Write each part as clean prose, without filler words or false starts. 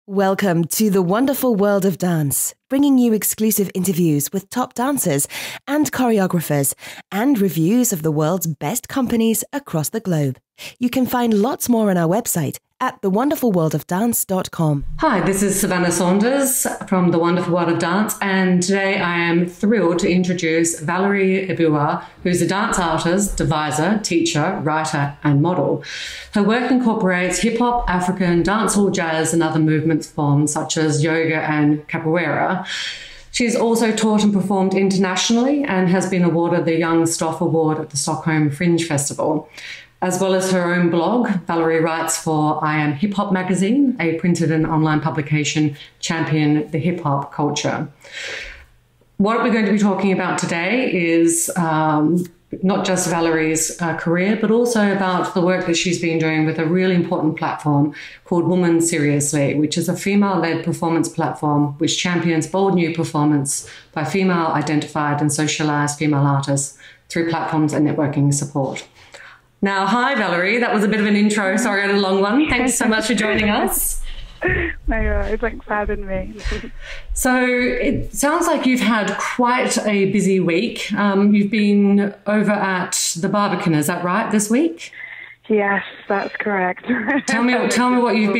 Welcome to the wonderful world of dance, bringing you exclusive interviews with top dancers and choreographers and reviews of the world's best companies across the globe. You can find lots more on our website at thewonderfulworldofdance.com. Hi, this is Savannah Saunders from The Wonderful World of Dance, and today I am thrilled to introduce Valerie Ebuwa, who's a dance artist, deviser, teacher, writer, and model. Her work incorporates hip-hop, African, dancehall, jazz, and other movement forms such as yoga and capoeira. She's also taught and performed internationally and has been awarded the Young Stoff Award at the Stockholm Fringe Festival. As well as her own blog, Valerie writes for I Am Hip Hop magazine, a printed and online publication champion the hip hop culture. What we're going to be talking about today is not just Valerie's career, but also about the work that she's been doing with a really important platform called Woman SRSLY, which is a female-led performance platform which champions bold new performance by female-identified and socialized female artists through platforms and networking support. Now, hi, Valerie. That was a bit of an intro. Sorry, I had a long one. Thanks so much for joining us. No, thanks for having me. So it sounds like you've had quite a busy week. You've been over at the Barbican, is that right, this week? Yes, that's correct. Tell me what you've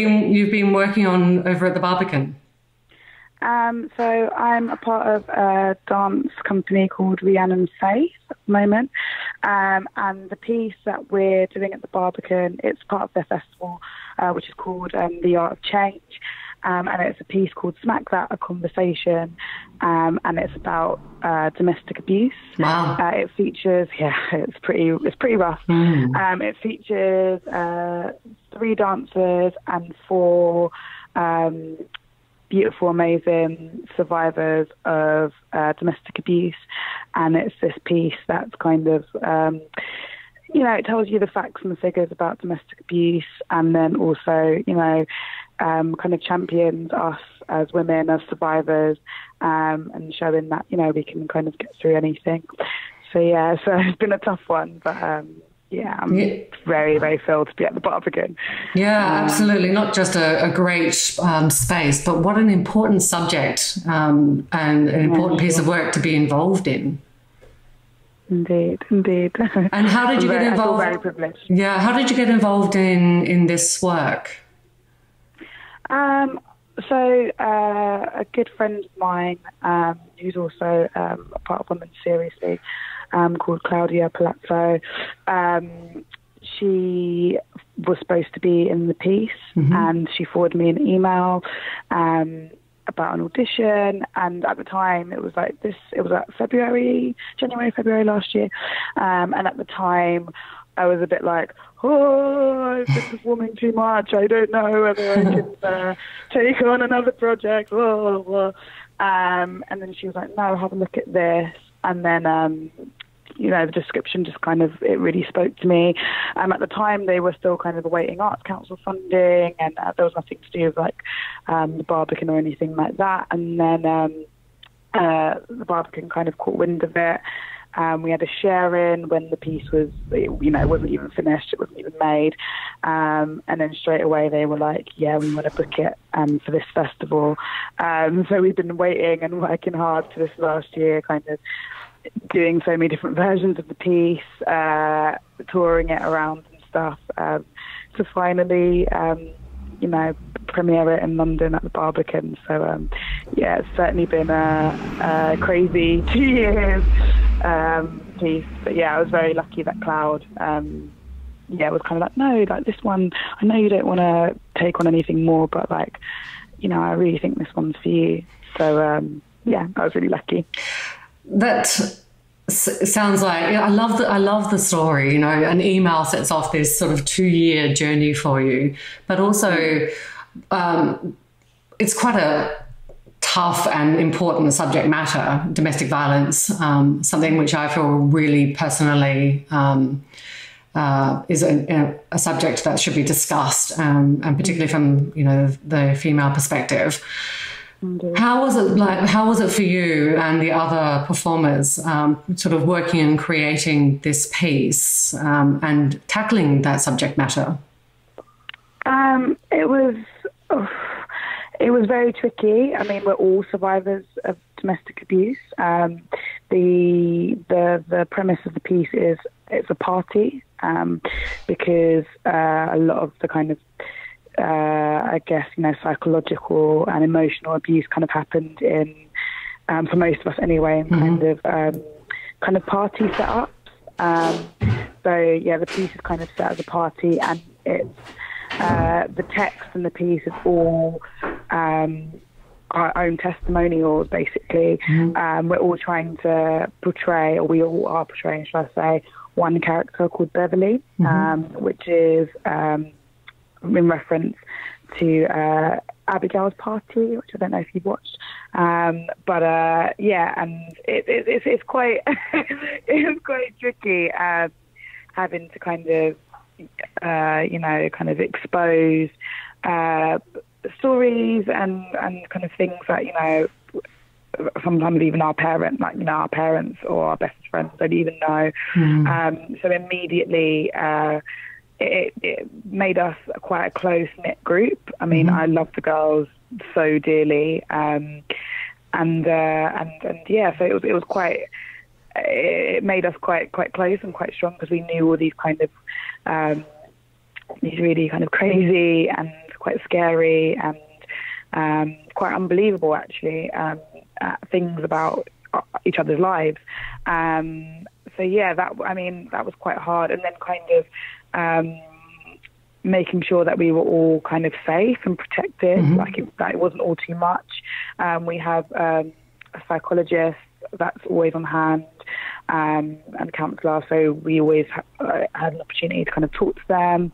been working on over at the Barbican. So I'm a part of a dance company called Rhiannon Faith at the moment, and the piece that we're doing at the Barbican, it's part of their festival, which is called The Art of Change, and it's a piece called Smack That, a Conversation, and it's about domestic abuse. Wow. It features, it's pretty rough. It features 3 dancers and 4 beautiful, amazing survivors of domestic abuse. And it's this piece that's kind of, it tells you the facts and the figures about domestic abuse, and then also, kind of champions us as women, as survivors, and showing that, we can kind of get through anything. So it's been a tough one, but I'm very, very thrilled to be at the Barbican. Yeah, absolutely. Not just a great space, but what an important subject and an important piece of work to be involved in. Indeed. And how did you get involved? I feel very privileged. Yeah, how did you get involved in this work? So a good friend of mine, who's also a part of Women SRSLY, called Claudia Palazzo. She was supposed to be in the piece, and she forwarded me an email about an audition. And at the time, it was like this. It was like January, February last year. And at the time, I was a bit like, I've been performing too much. I don't know whether I can take on another project. And then she was like, no, have a look at this. And then, the description just kind of, it really spoke to me. At the time, they were still kind of awaiting Arts Council funding, and there was nothing to do with the Barbican or anything like that. And then the Barbican kind of caught wind of it. We had a share-in when the piece was, it wasn't even finished, it wasn't even made. And then straight away they were like, yeah, we want to book it for this festival. So we've been waiting and working hard for this last year, kind of doing so many different versions of the piece, touring it around and stuff, to finally, premiere it in London at the Barbican. So, it's certainly been a crazy 2 years piece. But I was very lucky that Cloud, it was kind of like, no, like this one, I know you don't want to take on anything more, but I really think this one's for you. So, I was really lucky. That sounds like, I love the story. An email sets off this sort of 2-year journey for you, but also it's quite a tough and important subject matter, domestic violence, something which I feel really personally is a subject that should be discussed, and particularly from the female perspective. Indeed. How was it for you and the other performers, sort of working and creating this piece and tackling that subject matter? It was It was very tricky. I mean, we're all survivors of domestic abuse. The premise of the piece is it's a party, because a lot of the kind of I guess, psychological and emotional abuse kind of happened in, for most of us anyway, in kind of party setups. So yeah, the piece is kind of set as a party, and it's the text and the piece is all our own testimonials, basically. We're all trying to portray, or we all are portraying, shall I say, one character called Beverly, which is in reference to Abigail's Party, which I don't know if you've watched, but yeah, and it's quite it's quite tricky having to kind of expose stories and kind of things that sometimes even our parents or our best friends don't even know. So immediately it made us quite a close-knit group. I mean, I love the girls so dearly, and yeah, so it was quite. It made us quite close and quite strong, because we knew all these kind of these really kind of crazy and quite scary and quite unbelievable, actually, things about each other's lives. So yeah, that was quite hard, and then kind of making sure that we were all kind of safe and protected, that it wasn't all too much. We have a psychologist that's always on hand, and a counsellor, so we always had an opportunity to kind of talk to them,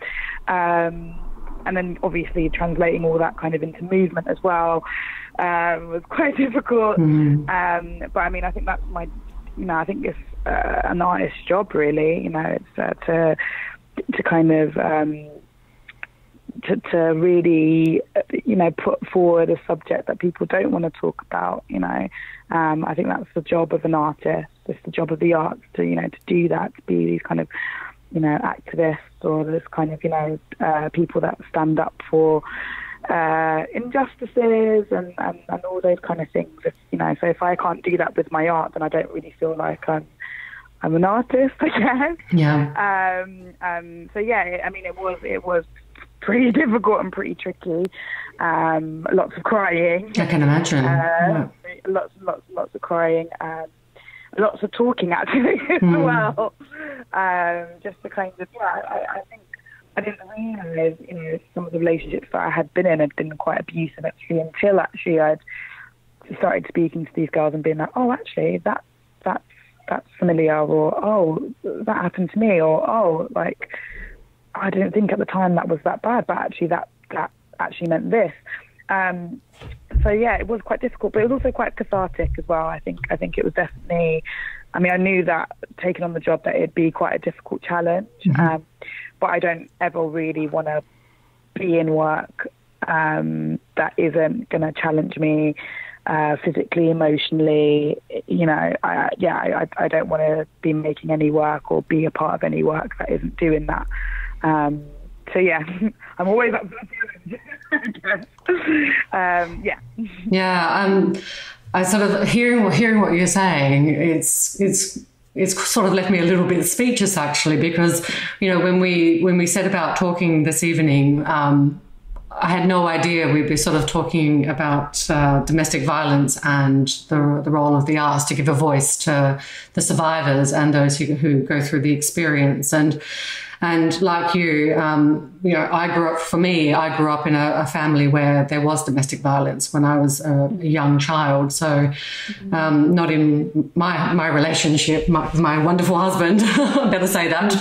and then obviously translating all that kind of into movement as well was quite difficult. But I mean, I think that's I think it's an artist's job, really. It's to kind of to really put forward a subject that people don't want to talk about. I think that's the job of an artist. It's the job of the arts to do that, to be these kind of activists, or this kind of people that stand up for injustices and all those kind of things. So if I can't do that with my art, then I don't really feel like I'm an artist, I guess. Yeah. So yeah, I mean, it was pretty difficult and pretty tricky. Lots of crying. I can imagine. Lots of crying. Lots of talking, actually, as well. Just to kind of, I think I didn't realise, some of the relationships that I had been in had been quite abusive, actually, until actually I'd started speaking to these girls and being like, oh, actually, that's familiar, or oh, that happened to me, or oh, like, I didn't think at the time that was that bad, but actually that actually meant this. So yeah, it was quite difficult, but it was also quite cathartic as well. I think it was definitely, I mean, I knew that taking on the job that it'd be quite a difficult challenge, but I don't ever really want to be in work that isn't going to challenge me physically, emotionally. I don't want to be making any work or be a part of any work that isn't doing that. So yeah, I'm always up for the challenge. Yeah. I sort of hearing what you're saying. It's sort of left me a little bit speechless, actually, because when we set about talking this evening, I had no idea we'd be sort of talking about domestic violence and the role of the arts to give a voice to the survivors and those who go through the experience. And like you, I grew up in a family where there was domestic violence when I was a young child. So not in my relationship with my wonderful husband. I better say that.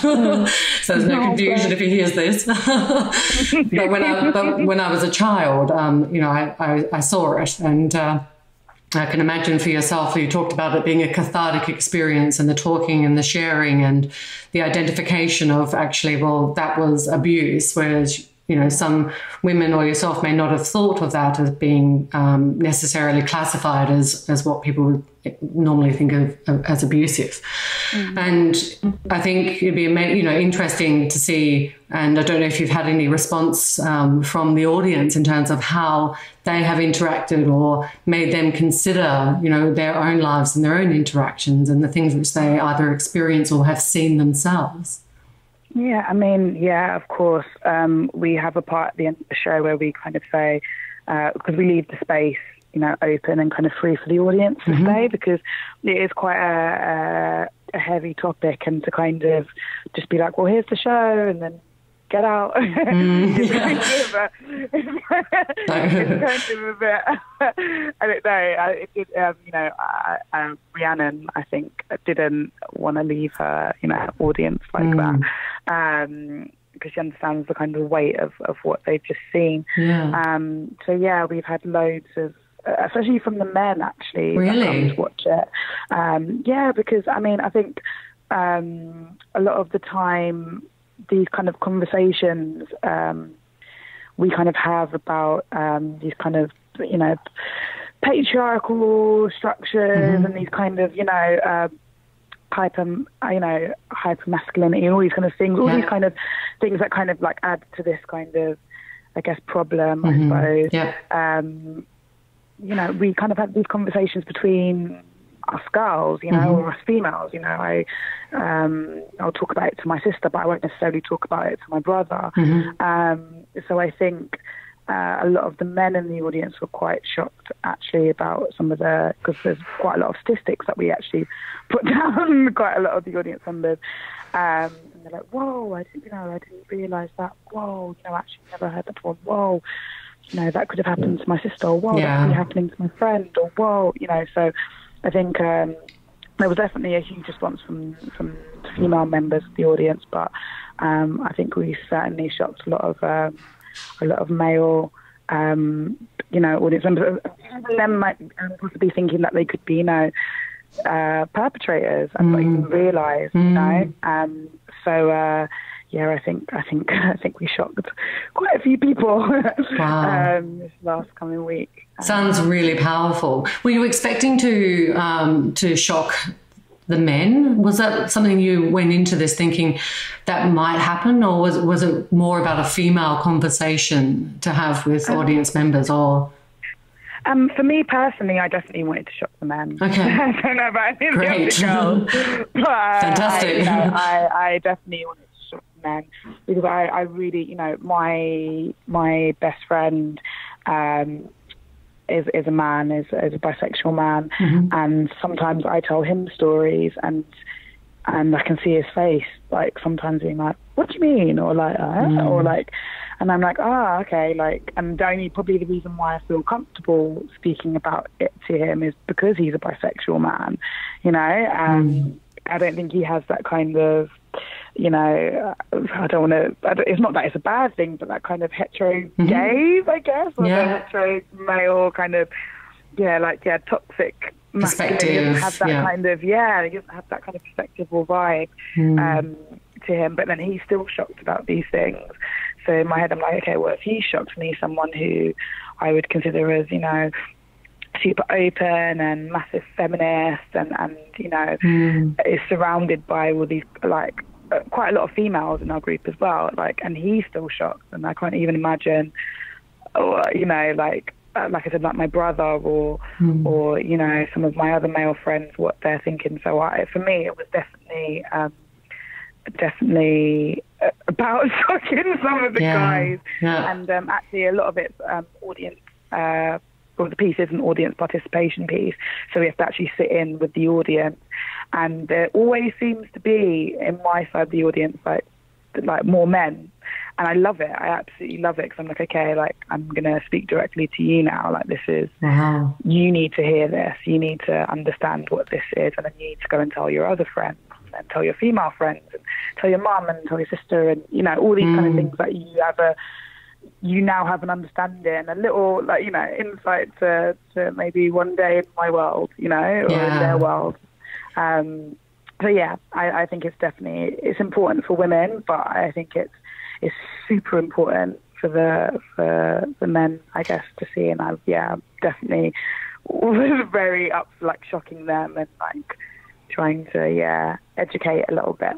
So there's no confusion if he hears this. But when I was a child, I saw it, and I can imagine for yourself, you talked about it being a cathartic experience, and the talking and the sharing and the identification of actually, well, that was abuse, whereas you know, some women or yourself may not have thought of that as being necessarily classified as what people would normally think of as abusive. And I think it'd be, you know, interesting to see, and I don't know if you've had any response from the audience in terms of how they have interacted or made them consider, you know, their own lives and their own interactions and the things which they either experience or have seen themselves. Yeah, I mean, yeah, of course. We have a part at the end of the show where we kind of say, because we leave the space, you know, open and kind of free for the audience to say, because it is quite a heavy topic, and to kind of just be like, well, here's the show, and then get out. It's kind of a bit, I don't know, you know, Rhiannon, I think, didn't want to leave her, you know, audience like that, because she understands the kind of weight of what they've just seen. So yeah, we've had loads of, especially from the men, actually, that come to watch it. Yeah, because I mean, I think a lot of the time, these kind of conversations we kind of have about these kind of, you know, patriarchal structures and these kind of, you know, hyper masculinity and all these kind of things, all these kind of things that kind of like add to this kind of, I guess, problem, I suppose. You know, we kind of had these conversations between us girls, you know, or us females, you know. I'll talk about it to my sister, but I won't necessarily talk about it to my brother. So I think a lot of the men in the audience were quite shocked, actually, about some of the, because there's quite a lot of statistics that we actually put down, quite a lot of the audience members. And they're like, whoa, I didn't realise that. Whoa, you know, actually never heard that before. Whoa, you know, that could have happened to my sister. Or whoa, that could be happening to my friend. Or whoa, you know, so I think there was definitely a huge response from female members of the audience, but I think we certainly shocked a lot of male, you know, audience members. And them might possibly thinking that they could be, you know, perpetrators and not even realise, you know. So yeah, I think we shocked quite a few people this last coming week. Sounds really powerful. Were you expecting to shock the men? Was that something you went into this thinking that might happen, or was it more about a female conversation to have with audience members? Or for me personally, I definitely wanted to shock the men. Okay. I don't know about any of the other girls, but fantastic. I definitely wanted to shock the men, because I really, you know, my best friend is a man, is a bisexual man, and sometimes I tell him stories, and I can see his face, like, sometimes being like, what do you mean? Or like, or like, and I'm like, okay, like, and probably the reason why I feel comfortable speaking about it to him is because he's a bisexual man, you know. I don't think he has that kind of, you know, I don't want to, it's not that it's a bad thing, but that kind of hetero gaze, I guess, or the hetero male kind of, toxic perspective. He doesn't have that kind of, he doesn't have that kind of perspective or vibe to him, but then he's still shocked about these things. So in my head, I'm like, okay, well, if he's shocked, me, someone who I would consider as, you know, super open and massive feminist and you know, is surrounded by all these, like, quite a lot of females in our group as well, like, and he's still shocked, and I can't even imagine, you know, like I said, like my brother or you know, some of my other male friends, what they're thinking. So for me, it was definitely about shocking some of the guys, and actually a lot of it's audience. Well, the piece is an audience participation piece, so we have to actually sit in with the audience, and there always seems to be, in my side of the audience, like more men, and I love it. I absolutely love it, because I'm like, okay, like, I'm gonna speak directly to you now. Like, this is, you need to hear this. You need to understand what this is, and then you need to go and tell your other friends, and tell your female friends, and tell your mum, and tell your sister, and you know, all these kind of things that you now have an understanding, a little, like, you know, insight to maybe one day in my world, you know, or in their world. So yeah, I think it's definitely, it's important for women, but I think it's super important for the men, I guess, to see. And I definitely was very up for like shocking them and like trying to educate a little bit.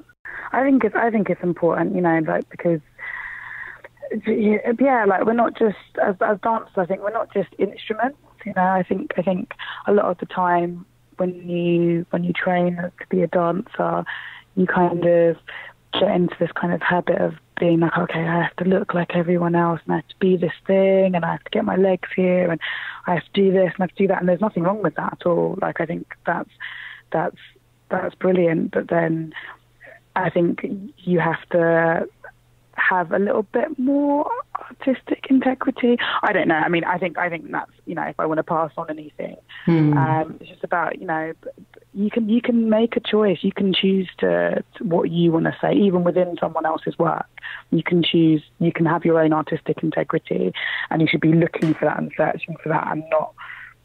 I think it's important, you know, like, because like we're not just as dancers. I think we're not just instruments. You know, I think a lot of the time when you train to be a dancer, you kind of get into this kind of habit of being like, okay, I have to look like everyone else, and I have to be this thing, and I have to get my legs here, and I have to do this, and I have to do that, and there's nothing wrong with that at all. Like, I think that's brilliant, but then I think you have to have a little bit more artistic integrity. I don't know. I mean, I think that's, you know, if I want to pass on anything, it's just about, you know, you can make a choice. You can choose to what you want to say, even within someone else's work. You can choose. You can have your own artistic integrity, and you should be looking for that and searching for that, and not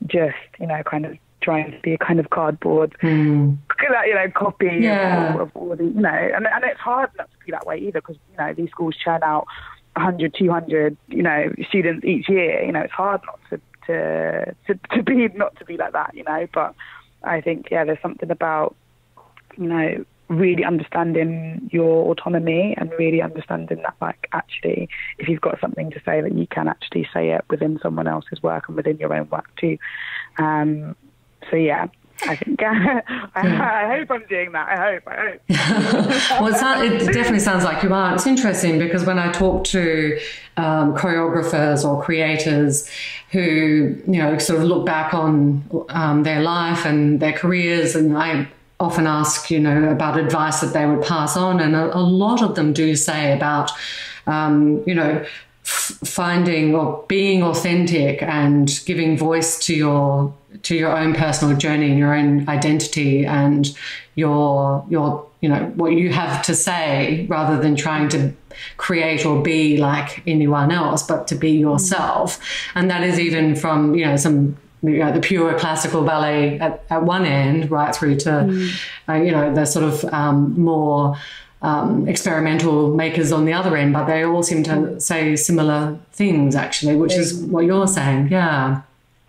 just, you know, kind of trying to be a kind of cardboard, you know, copy of all the, you know, and it's hard not to be that way either, because, you know, these schools churn out 100, 200, you know, students each year. You know, it's hard not to be like that, you know. But I think, there's something about, you know, really understanding your autonomy and really understanding that, like, actually, if you've got something to say, that you can actually say it within someone else's work and within your own work too. So I think I hope I'm doing that. I hope. Well, it definitely sounds like you are. It's interesting because when I talk to choreographers or creators who, you know, sort of look back on their life and their careers, and I often ask, you know, about advice that they would pass on, and a lot of them do say about, you know, finding or being authentic and giving voice to your own personal journey and your own identity and your you know, what you have to say, rather than trying to create or be like anyone else, but to be yourself. And that is even from, you know, some, you know, the pure classical ballet at one end, right through to you know, the sort of more experimental makers on the other end, but they all seem to say similar things, actually, which is what you're saying. Yeah.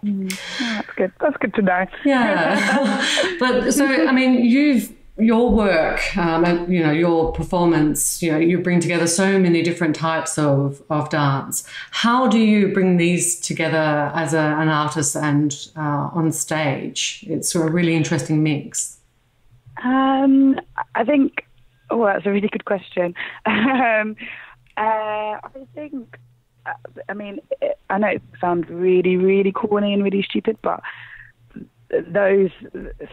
Oh, that's good. That's good to know. Yeah. But so, I mean, your work, you know, your performance, you know, you bring together so many different types of dance. How do you bring these together as an artist and on stage? It's a really interesting mix. I think, that's a really good question. I think, I mean, I know it sounds really, really corny and really stupid, but those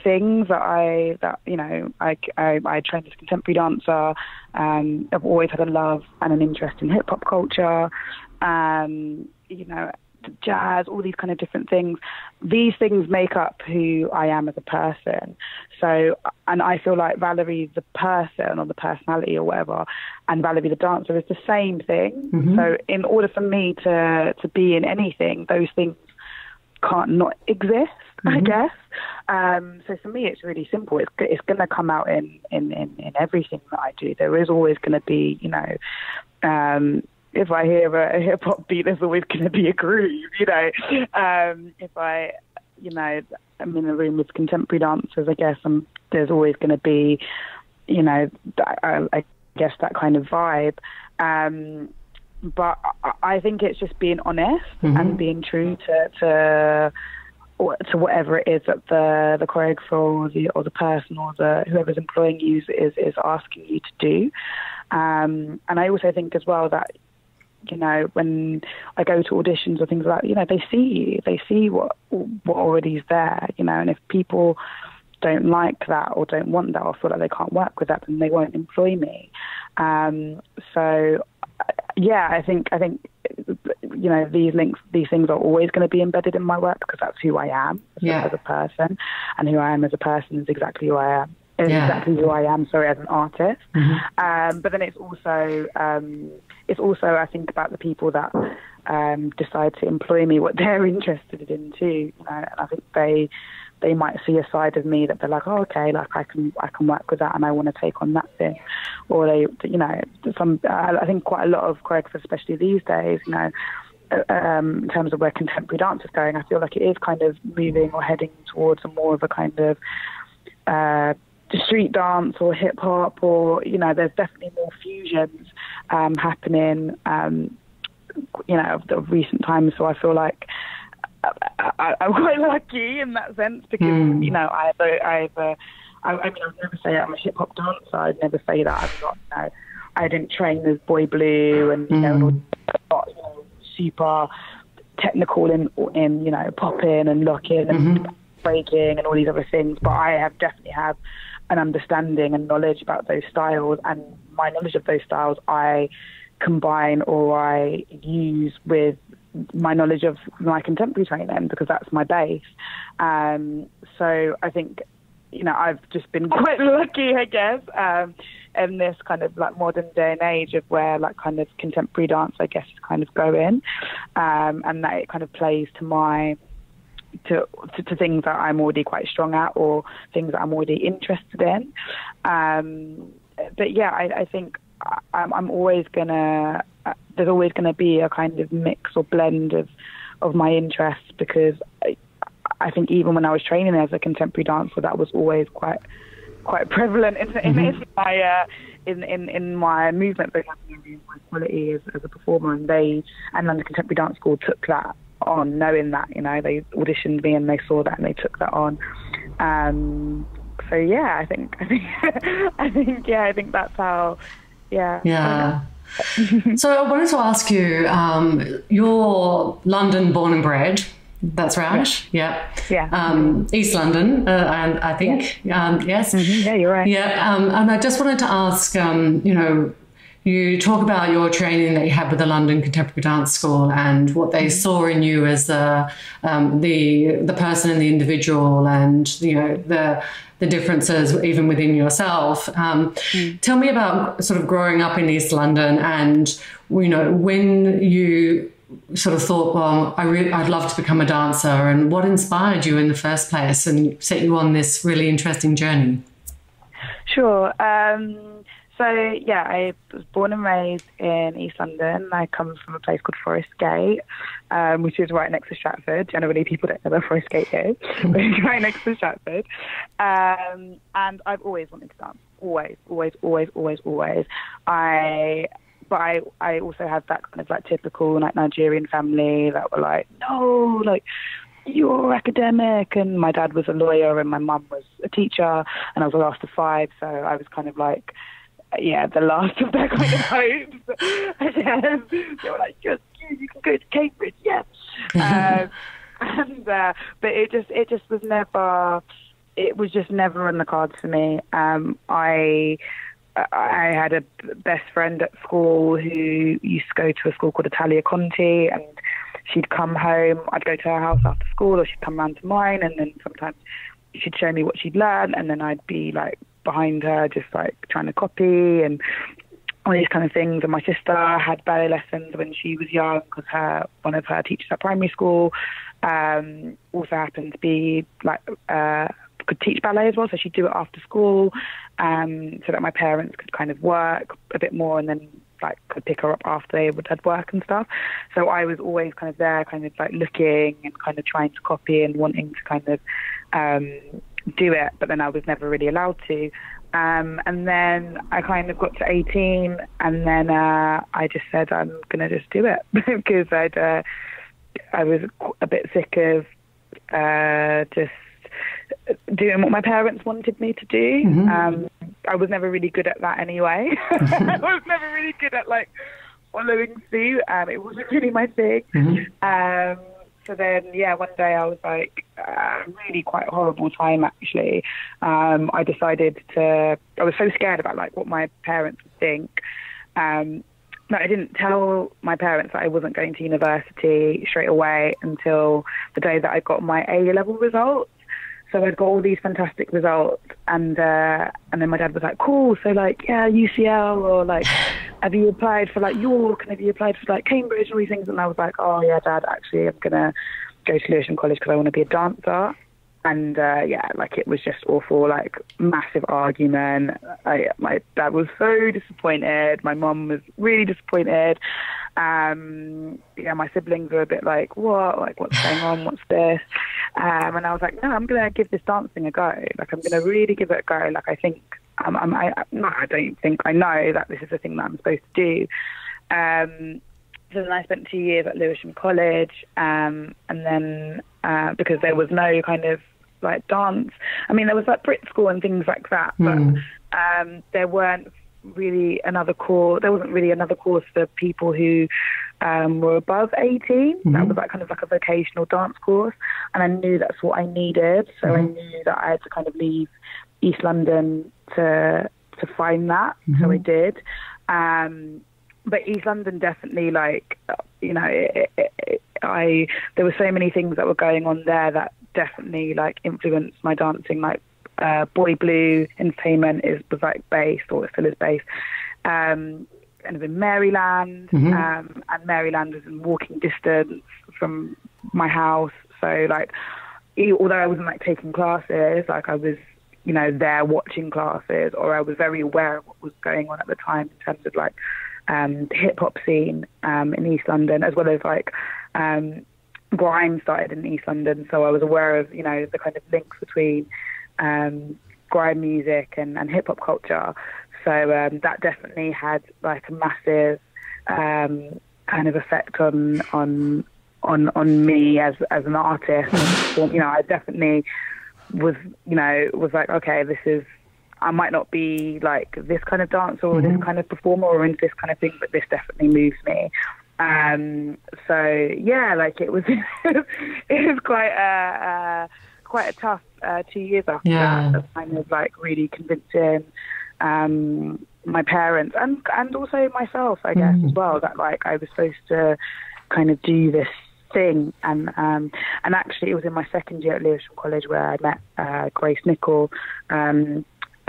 things that you know, I trained as a contemporary dancer. I've always had a love and an interest in hip hop culture, you know, jazz, all these kind of different things. These things make up who I am as a person. So, and I feel like Valerie the person, or the personality or whatever, and Valerie the dancer is the same thing. So in order for me to be in anything, those things can't not exist, I guess. So for me, it's really simple. It's going to come out in everything that I do. There is always going to be, you know, if I hear a hip hop beat, there's always going to be a groove, you know. If I, you know, I'm in a room with contemporary dancers, I guess there's always going to be, you know, I guess that kind of vibe. But I think it's just being honest and being true to whatever it is that the choreographer or the person or whoever's employing you is asking you to do. And I also think as well that, you know, when I go to auditions or things like that, you know, they see what already is there, you know, and if people don't like that or don't want that or feel like they can't work with that, then they won't employ me. So yeah, I think you know, these things are always going to be embedded in my work, because that's who I am as a person, and who I am as a person is exactly who I am. Exactly who I am, as an artist. But then it's also I think about the people that decide to employ me, what they're interested in too. You know, and I think they might see a side of me that they're like, oh, okay, like I can work with that, and I want to take on that thing. Or they, you know, I think quite a lot of choreographers, especially these days, you know, in terms of where contemporary dance is going, I feel like it is kind of moving or heading towards a more of a kind of street dance or hip hop, or, you know, there's definitely more fusions happening, you know, of recent times. So I feel like I'm quite lucky in that sense, because you know, I mean, I would never say I'm a hip hop dancer. I'd never say that. I'm not. You know, I didn't train as Boy Blue, and you know, not, you know, super technical in you know, popping and locking and breaking and all these other things. But I definitely have an understanding and knowledge about those styles, and my knowledge of those styles I combine or I use with my knowledge of my contemporary training, because that's my base. So I think, you know, I've just been quite lucky, I guess, in this kind of like modern day and age of where like kind of contemporary dance, I guess, is kind of going, and that it kind of plays to my to things that I'm already quite strong at, or things that I'm already interested in. But yeah, I think I'm always gonna, there's always gonna be a kind of mix or blend of my interests, because I think even when I was training as a contemporary dancer, that was always quite prevalent in my movement vocabulary, my quality as a performer, and London Contemporary Dance School took that on, knowing that, you know, they auditioned me and they saw that and they took that on. So yeah, I think that's how. Yeah. So I wanted to ask you, you're London born and bred, that's right? Yeah. East London, and I think, yes. Yeah, you're right. Yeah, and I just wanted to ask, you know, you talk about your training that you had with the London Contemporary Dance School and what they saw in you as the person and the individual, and, you know, the differences even within yourself. Tell me about sort of growing up in East London, and, you know, when you sort of thought, well, I'd love to become a dancer, and what inspired you in the first place and set you on this really interesting journey? Sure. So yeah, I was born and raised in East London. I come from a place called Forest Gate, which is right next to Stratford. Generally, people don't know where Forest Gate is, but it's right next to Stratford. And I've always wanted to dance. Always. But I also had that kind of like typical like Nigerian family that were like, no, like, you're academic. And my dad was a lawyer and my mum was a teacher, and I was the last of five, so I was kind of like, yeah, the last of their kind of hopes. They were like, you can go to Cambridge, yes. But it was just never on the cards for me. I had a best friend at school who used to go to a school called Italia Conti, and she'd come home. I'd go to her house after school, or she'd come round to mine, and then sometimes she'd show me what she'd learned, and then I'd be like behind her, just like trying to copy and all these kind of things. And my sister had ballet lessons when she was young, because one of her teachers at primary school also happened to be like could teach ballet as well, so she'd do it after school, so that my parents could kind of work a bit more, and then like could pick her up after they had work and stuff. So I was always kind of there, kind of like looking and kind of trying to copy and wanting to kind of do it, but then I was never really allowed to. And then I kind of got to 18, and then I just said I'm going to just do it because I was a bit sick of just doing what my parents wanted me to do. I was never really good at that anyway. I was never really good at like following suit. It wasn't really my thing. So then, yeah, one day I was like, really quite a horrible time actually. I decided I was so scared about like what my parents would think. No, I didn't tell my parents that I wasn't going to university straight away until the day that I got my A-level results. So I'd got all these fantastic results, and then my dad was like, cool, so like, yeah, UCL, or like, have you applied for like York, and have you applied for like Cambridge, and all these things? And I was like, oh yeah, Dad, actually I'm gonna go to Lewisham College because I want to be a dancer. And yeah, like it was just awful, like massive argument. My dad was so disappointed. My mum was really disappointed. Yeah, my siblings were a bit like, what? Like, what's going on? What's this? And I was like, no, I'm going to give this dance thing a go. Like, I'm going to really give it a go. Like, I think, I don't think I know that this is the thing that I'm supposed to do. So then I spent 2 years at Lewisham College, and then because there was no kind of like dance. I mean, there was like Brit School and things like that, but there weren't really another course. There wasn't really another course for people who were above 18. That was like kind of like a vocational dance course, and I knew that's what I needed. So I knew that I had to kind of leave East London to find that. So I did. But East London definitely, like, you know, there were so many things that were going on there that definitely like influenced my dancing. Like Boy Blue Entertainment was like based, or it still is based, kind of in Maryland, and Maryland was in walking distance from my house. So like, although I wasn't like taking classes, like I was, you know, there watching classes, or I was very aware of what was going on at the time in terms of like the hip hop scene in East London, as well as like grime started in East London, so I was aware of, you know, the kind of links between grime music and hip hop culture. So that definitely had like a massive kind of effect on me as an artist. You know, I definitely was like, okay, I might not be like this kind of dancer or this kind of performer or into this kind of thing, but this definitely moves me. So yeah, like it was quite a tough 2 years after that, of kind of like really convincing my parents and also myself, I guess, as well, that like I was supposed to kind of do this thing. And actually it was in my second year at Lewisham College where I met Grace Nicol,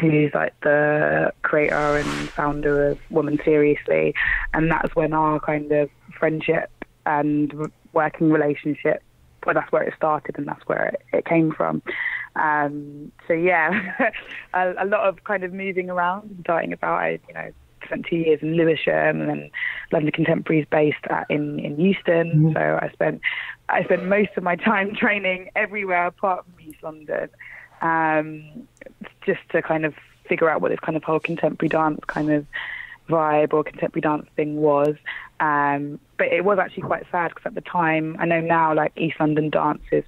who's like the creator and founder of Woman SRSLY, and that's when our kind of friendship and working relationship, well, that's where it started and that's where it came from. So yeah, a lot of kind of moving around and starting about. I, you know, spent 2 years in Lewisham, and then London Contemporary's based in Euston. So I spent most of my time training everywhere apart from East London. Just to kind of figure out what this kind of whole contemporary dance kind of vibe or contemporary dance thing was. But it was actually quite sad because at the time, I know now, like East London dances,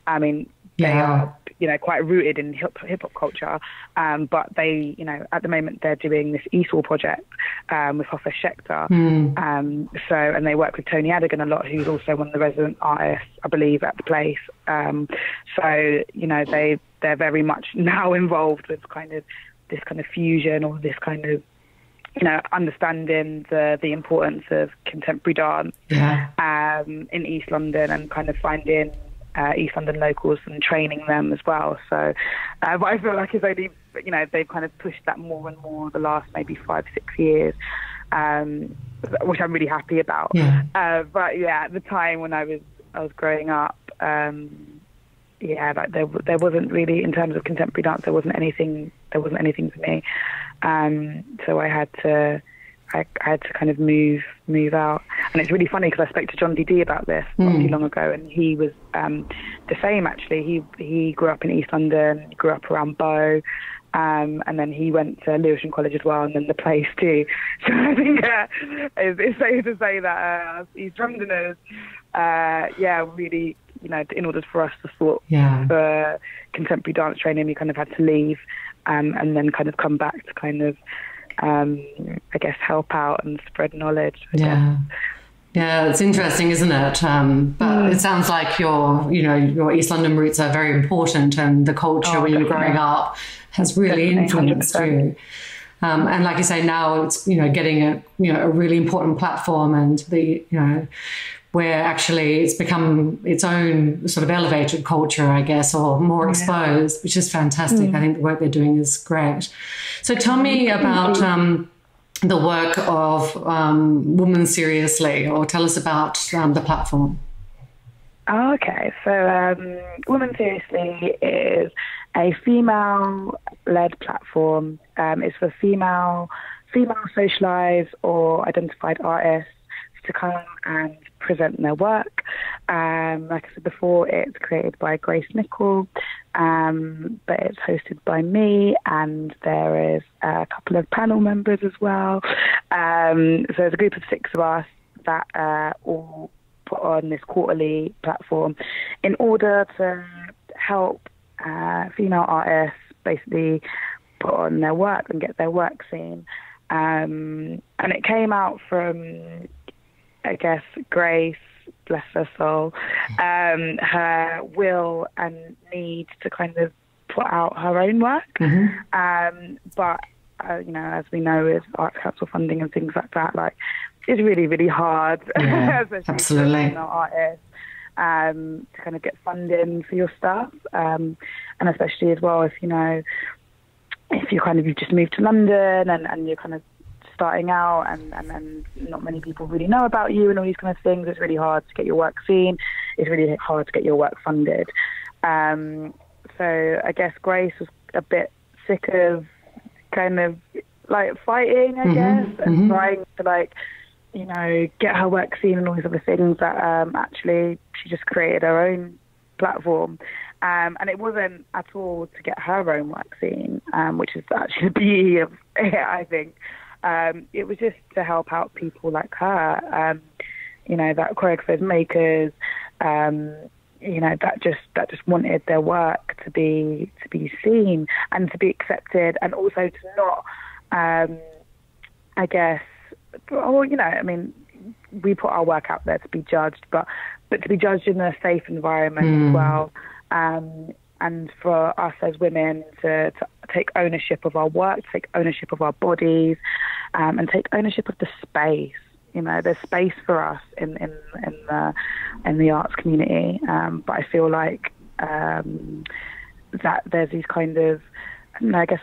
I mean, they are, you know, quite rooted in hip hop culture. But they, you know, at the moment they're doing this ESOL project with Hoffa Schechter. And they work with Tony Adigan a lot, who's also one of the resident artists, I believe, at the place. So, you know, they're very much now involved with kind of this kind of fusion, or this kind of, you know, understanding the importance of contemporary dance in East London, and kind of finding East London locals and training them as well. So but I feel like it's only, you know, they've kind of pushed that more and more the last maybe 5-6 years, which I'm really happy about. But yeah, at the time when I was growing up, like there wasn't really, in terms of contemporary dance, there wasn't anything for me. So I had to kind of move out. And it's really funny because I spoke to John D about this not too long ago, and he was the same actually. He grew up in East London, grew up around Bow, and then he went to Lewisham College as well, and then the place too. So I think it's safe to say that East Londoners, really, you know, in order for us to sort for contemporary dance training, we kind of had to leave, and then kind of come back to kind of, I guess, help out and spread knowledge. I guess. Yeah, it's interesting, isn't it? But it sounds like your East London roots are very important, and the culture when you were growing up has really influenced you. And like you say, now it's, you know, getting a really important platform, and where actually it's become its own sort of elevated culture, I guess, or more exposed, which is fantastic. I think the work they're doing is great. So tell me about the work of Woman SRSLY, or tell us about the platform. Oh, okay, so Woman SRSLY is a female-led platform. It's for female socialised or identified artists to come and present their work. Like I said before, it's created by Grace Nickel, but it's hosted by me, and there is a couple of panel members as well. So there's a group of 6 of us that all put on this quarterly platform in order to help female artists basically put on their work and get their work seen. And it came out from, I guess, Grace, bless her soul, her will and need to kind of put out her own work. But you know, as we know, with Arts Council funding and things like that, like, it's really, really hard, especially absolutely, for female artists, to kind of get funding for your stuff, and especially as well if, you know, if you've just moved to London and you're kind of starting out and not many people really know about you and all these kind of things. It's really hard to get your work seen. It's really hard to get your work funded. So I guess Grace was a bit sick of kind of like fighting, I guess, and trying to, like, you know, get her work seen and all these other things, that actually she just created her own platform. And it wasn't at all to get her own work seen, which is actually the beauty of it, I think. It was just to help out people like her, you know, that choreographers, makers, you know, that just wanted their work to be seen and to be accepted, and also to not, I guess, well, you know, I mean, we put our work out there to be judged, but to be judged in a safe environment as well. And for us as women to take ownership of our work, take ownership of our bodies, and take ownership of the space. You know, there's space for us in the arts community, but I feel like that there's these kind of, I guess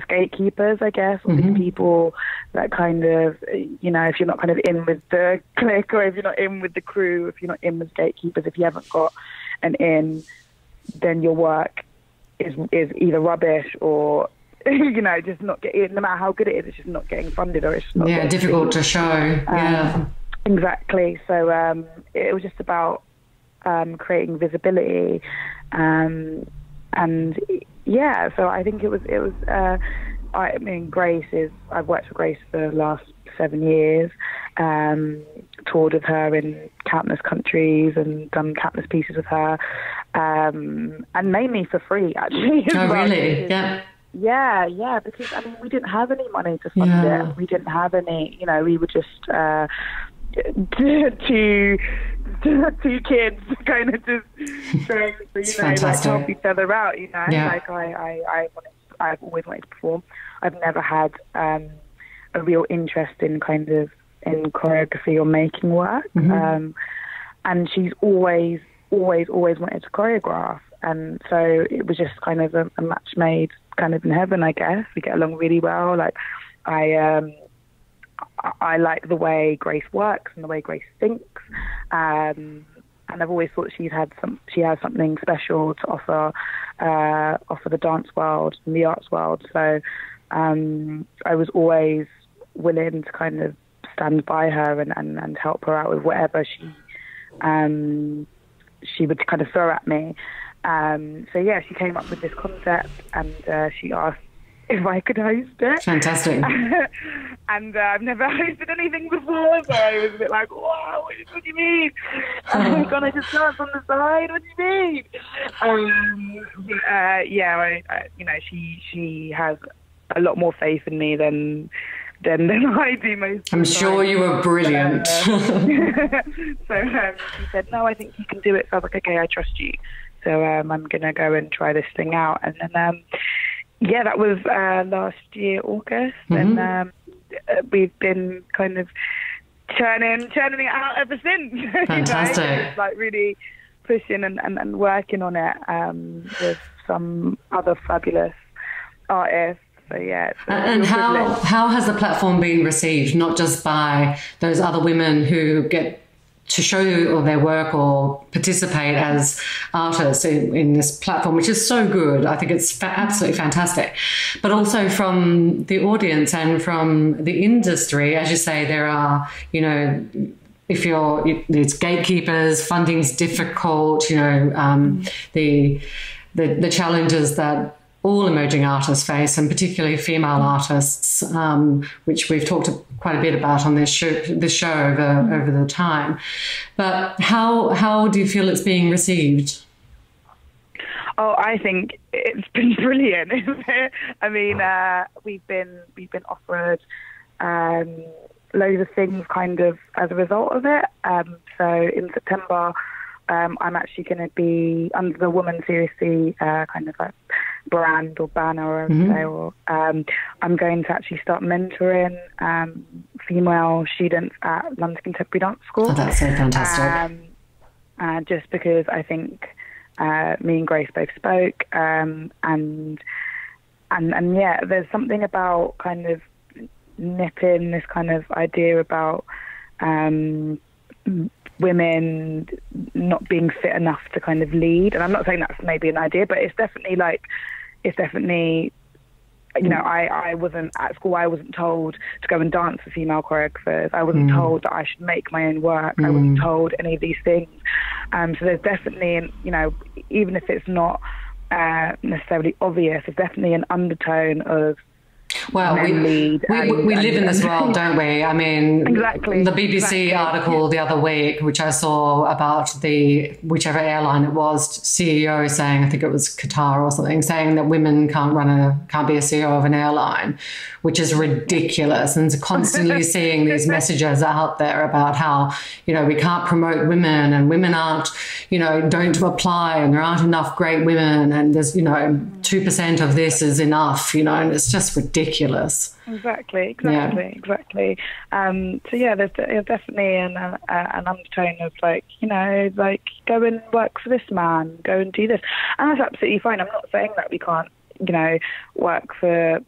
gatekeepers, or these people that kind of, you know, if you're not kind of in with the clique, or if you're not in with the crew, if you're not in with gatekeepers, if you haven't got an in, then your work is either rubbish or, you know, just not getting, no matter how good it is, it's just not getting funded, or it's just not difficult to show. Exactly. So it was just about creating visibility, and yeah. So I think it was. I mean, Grace is. I've worked with Grace for the last 7 years. Toured with her in countless countries and done countless pieces with her, and mainly for free, actually. Oh, really? Yeah, because, I mean, we didn't have any money to fund it. We didn't have any, you know, we were just two kids kind of just trying to, you know, like, help each other out, you know. Like, I've always wanted to perform. I've never had a real interest in kind of in choreography or making work, and she's always wanted to choreograph, and so it was just kind of a match made kind of in heaven, I guess. We get along really well. Like, I like the way Grace works and the way Grace thinks, and I've always thought she has something special to offer the dance world and the arts world. So I was always willing to kind of stand by her and help her out with whatever she would kind of throw at me. So yeah, she came up with this concept, and she asked if I could host it. Fantastic. And I've never hosted anything before, so I was a bit like, wow, what do you mean? Can I just dance on the side? What do you mean? You know, she has a lot more faith in me than I do most. I'm sure you were brilliant. So she said, no, I think you can do it. So I was like, okay, I trust you. So I'm going to go and try this thing out. And then, that was last year, August. And we've been kind of churning it out ever since. Fantastic. You know? Just, like, really pushing and working on it with some other fabulous artists. So yeah. And how has the platform been received? Not just by those other women who get to show their work or participate as artists in this platform, which is so good. I think it's absolutely fantastic. But also from the audience and from the industry, as you say, there are, you know, it's gatekeepers, funding's difficult, you know, the challenges that all emerging artists face, and particularly female artists, which we've talked quite a bit about on this show over the time. But how do you feel it's being received? Oh, I think it's been brilliant. I mean, we've been offered loads of things kind of as a result of it. So in September, I'm actually going to be under the Woman SRSLY kind of like brand or banner, or I'm going to actually start mentoring female students at London Contemporary Dance School. Oh, that's so fantastic. Just because I think me and Grace both spoke, and yeah, there's something about kind of nipping this kind of idea about women not being fit enough to kind of lead. And I'm not saying that's maybe an idea, but it's definitely, you know, I wasn't at school, I wasn't told to go and dance for female choreographers. I wasn't told that I should make my own work. I wasn't told any of these things. So there's definitely, you know, even if it's not necessarily obvious, there's definitely an undertone of, well, we live in this world, don't we? I mean, exactly, the BBC article the other week, which I saw about whichever airline it was, CEO saying, I think it was Qatar or something, saying that women can't be a CEO of an airline, which is ridiculous. And constantly seeing these messages out there about how, you know, we can't promote women and women aren't, you know, don't apply and there aren't enough great women and there's, you know, 2% of this is enough, you know, and it's just ridiculous. Exactly. So yeah, there's definitely an undertone of like, you know, like go and work for this man, go and do this, and that's absolutely fine. I'm not saying that we can't, you know, work for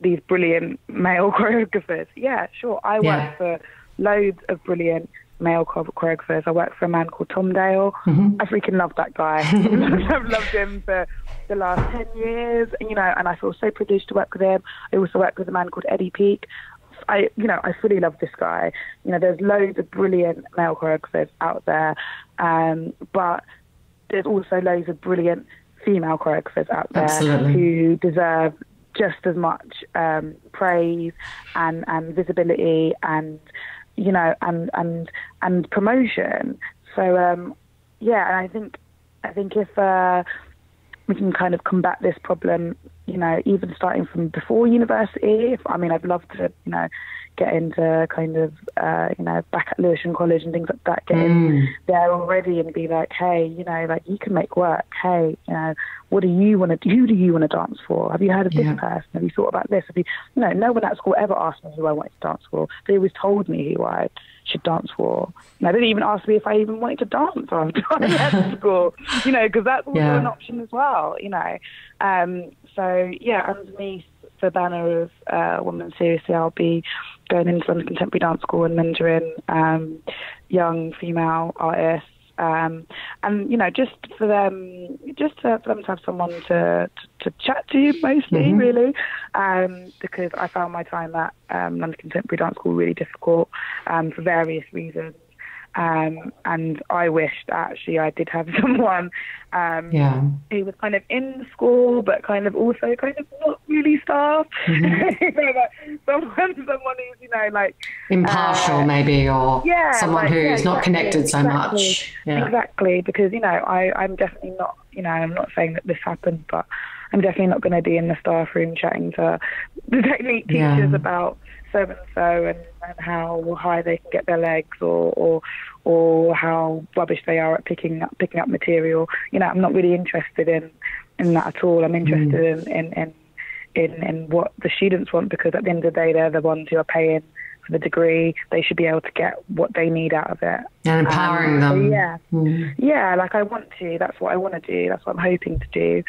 these brilliant male choreographers. Yeah, sure. I work for loads of brilliant male choreographers. I work for a man called Tom Dale. I freaking love that guy. I've loved him for the last 10 years, you know, and I feel so privileged to work with him. I also work with a man called Eddie Peake. I fully love this guy. You know, there's loads of brilliant male choreographers out there, but there's also loads of brilliant female choreographers out there who deserve just as much praise and visibility and, you know, and promotion. So yeah, and I think if we can kind of combat this problem, you know, even starting from before university. I'd love to, you know, get into kind of, you know, back at Lewisham College and things like that, get in there already and be like, hey, you know, like you can make work. Hey, you know, what do you want to do? Who do you want to dance for? Have you heard of this person? Have you thought about this? You know, no one at school ever asked me who I wanted to dance for. They always told me who I should dance for. And they didn't even ask me if I even wanted to dance after I left school, you know, because that's also an option as well, you know. So, yeah, underneath the banner of Woman SRSLY, I'll be going into London Contemporary Dance School and mentoring young female artists. And, you know, just for them to have someone to chat to, mostly, really, because I found my time at London Contemporary Dance School really difficult for various reasons. And I wished actually I did have someone who was kind of in the school, but kind of also kind of not really staff. You know, like someone who's, you know, like impartial, maybe, or someone like, who's not connected so much. Exactly, because, you know, I'm definitely not, you know, I'm not saying that this happened, but I'm definitely not going to be in the staff room chatting to the technique teachers about so and so and how high they can get their legs or how rubbish they are at picking up material. You know, I'm not really interested in that at all. I'm interested in what the students want, because at the end of the day, they're the ones who are paying for the degree. They should be able to get what they need out of it. And empowering them. Yeah, like I want to. That's what I want to do. That's what I'm hoping to do.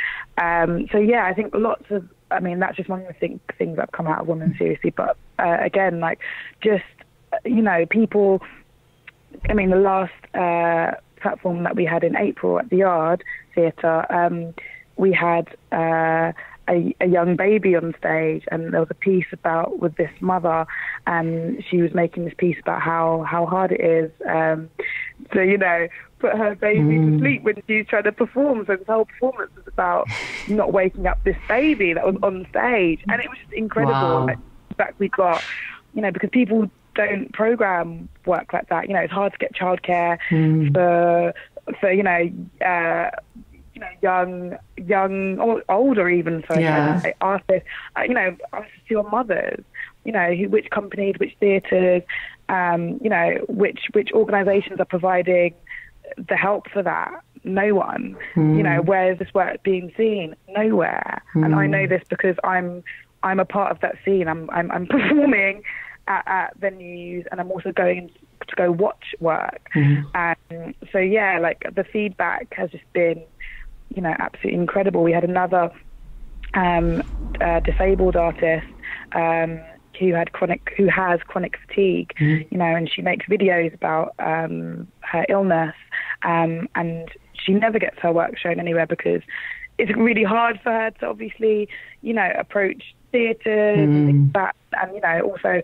So yeah, I think that's just one of the things that have come out of Woman SRSLY. But again, like just, you know, people I mean, the last platform that we had in April at the Yard Theatre, we had a young baby on stage, and there was a piece with this mother, and she was making this piece about how hard it is to, you know, put her baby to sleep when she's trying to perform. So this whole performance was about not waking up this baby that was on stage, and it was just incredible. Wow. Like, the fact we got, you know, because people don't program work like that. You know, it's hard to get childcare for you know, young or older even, so artists, you know, artists who are mothers, you know, which companies, which theatres, you know, which organisations are providing the help for that. No one. You know, where is this work being seen? Nowhere. And I know this because I'm a part of that scene. I'm performing at venues, and I'm also going to go watch work. And so yeah, like the feedback has just been, you know, absolutely incredible. We had another disabled artist who has chronic fatigue, you know, and she makes videos about her illness, and she never gets her work shown anywhere because it's really hard for her to obviously, you know, approach theatres and things like that. And, you know, also,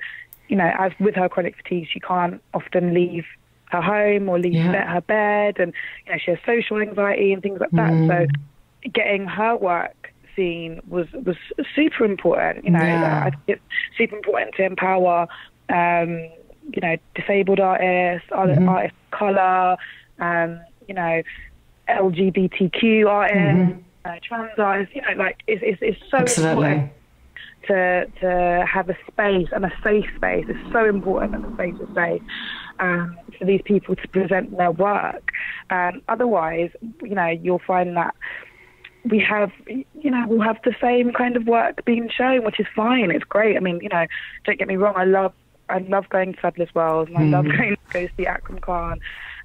you know, as with her chronic fatigue, she can't often leave her home or leave her bed, and, you know, she has social anxiety and things like that. So getting her work seen was super important. You know, I think it's super important to empower, you know, disabled artists, artists of colour, you know, LGBTQ artists, trans artists. You know, like it's so important to have a space, and a safe space. It's so important that the space is safe for these people to present their work. Otherwise, you know, you'll find that we'll have the same kind of work being shown, which is fine. It's great. I mean, you know, don't get me wrong. I love going to Sadler's Wells, and I love going to go see Akram Khan.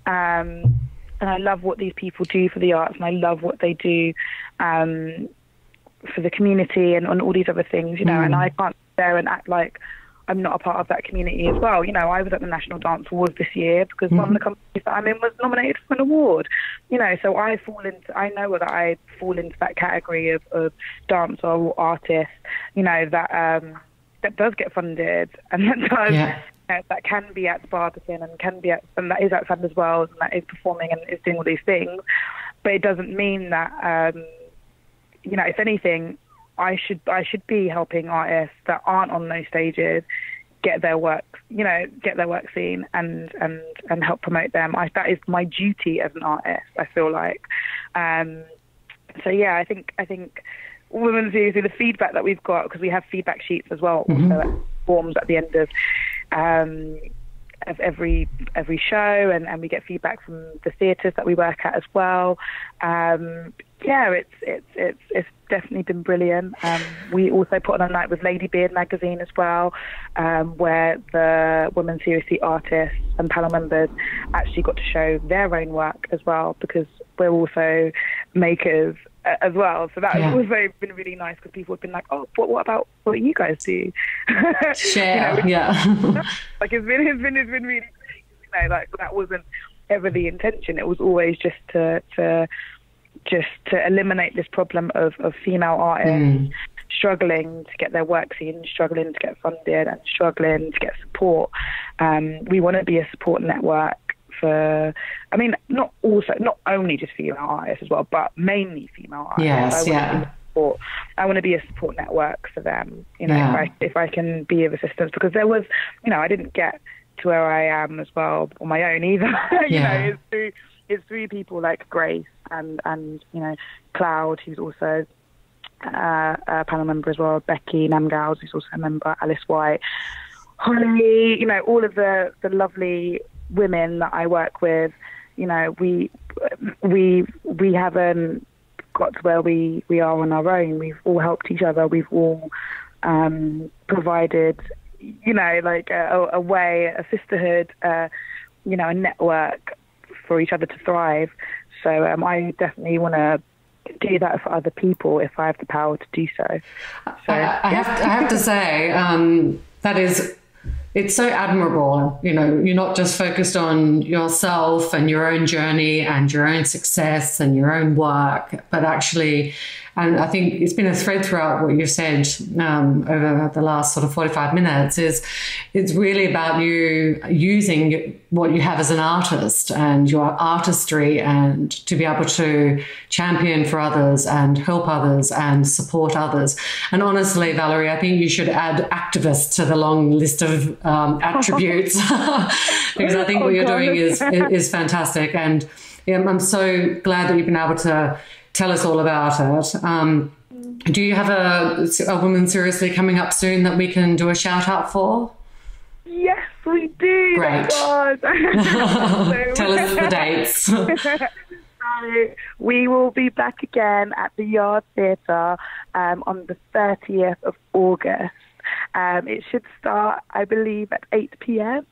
And I love what these people do for the arts, and I love what they do for the community and on all these other things, you know, and I can't sit there and act like I'm not a part of that community as well. You know, I was at the National Dance Awards this year because one of the companies that I'm in was nominated for an award, you know, so I know that I fall into that category of dancer or artist, you know, that does get funded, and that does, you know, that can be at Barbican and that is at Sadler's Wells, and that is performing and is doing all these things, but it doesn't mean that, you know, if anything, I should be helping artists that aren't on those stages get their work seen and help promote them. That is my duty as an artist, I feel like. So yeah, I think Women SRSLY, the feedback that we've got, because we have feedback sheets as well, also forms at the end of every show, and we get feedback from the theatres that we work at as well. Yeah, it's definitely been brilliant. We also put on a night with Lady Beard magazine as well, where the Women SRSLY artists and panel members actually got to show their own work as well, because we're also makers as well. So that has also been really nice, because people have been like, oh, what about what you guys do? Share, you know, like it's been really great. You know, like that wasn't ever the intention. It was always just to eliminate this problem of female artists struggling to get their work seen, struggling to get funded, and struggling to get support. We want to be a support network for, I mean, not only just female artists as well, but mainly female artists. Yes, I want to be a support network for them, you know, if I can be of assistance, because there was, you know, I didn't get to where I am as well on my own either. You know, it's through people like Grace and you know, Cloud, who's also a panel member as well, Becky Namgals, who's also a member, Alice White, Holly, you know, all of the lovely women that I work with. You know, we haven't got to where we are on our own. We've all helped each other. We've all provided, you know, like a way, a sisterhood, you know, a network for each other to thrive. So I definitely want to do that for other people if I have the power to do so. I have to say, that is it's so admirable. You know, you're not just focused on yourself and your own journey and your own success and your own work, but actually, and I think it's been a thread throughout what you've said over the last sort of 45 minutes, is it's really about you using what you have as an artist and your artistry, and to be able to champion for others and help others and support others. And honestly, Valerie, I think you should add activist to the long list of attributes because I think what you're doing is fantastic. And I'm so glad that you've been able to tell us all about it. Do you have a Woman SRSLY coming up soon that we can do a shout out for? Yes, we do. Great. Tell us the dates. So we will be back again at the Yard Theatre on the 30th of August. It should start, I believe, at 8 p.m.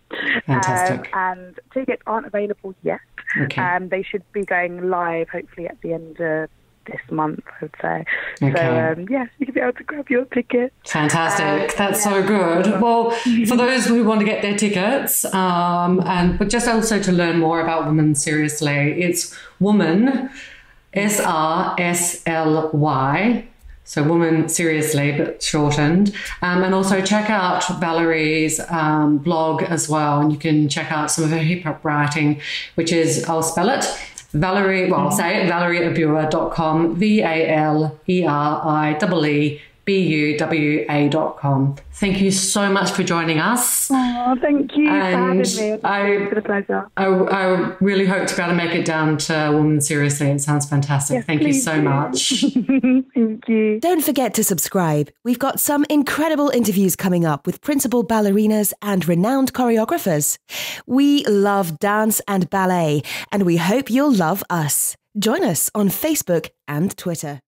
Fantastic. And tickets aren't available yet. Okay. They should be going live hopefully at the end of this month, I would say. Okay. So, yes, you can be able to grab your ticket. Fantastic. That's so good. Well, for those who want to get their tickets, but just also to learn more about Woman SRSLY, it's Woman SRSLY. So Woman SRSLY, but shortened. And also check out Valerie's blog as well. And you can check out some of her hip hop writing, which is, I'll spell it, Valerie, well, I'll say it, valerieebuwa.com, VALEREEBUWA.com. Thank you so much for joining us. Oh, thank you for having me. It's been a pleasure. I really hope to be able to make it down to Woman SRSLY. It sounds fantastic. Yes, thank you so much. Thank you. Don't forget to subscribe. We've got some incredible interviews coming up with principal ballerinas and renowned choreographers. We love dance and ballet, and we hope you'll love us. Join us on Facebook and Twitter.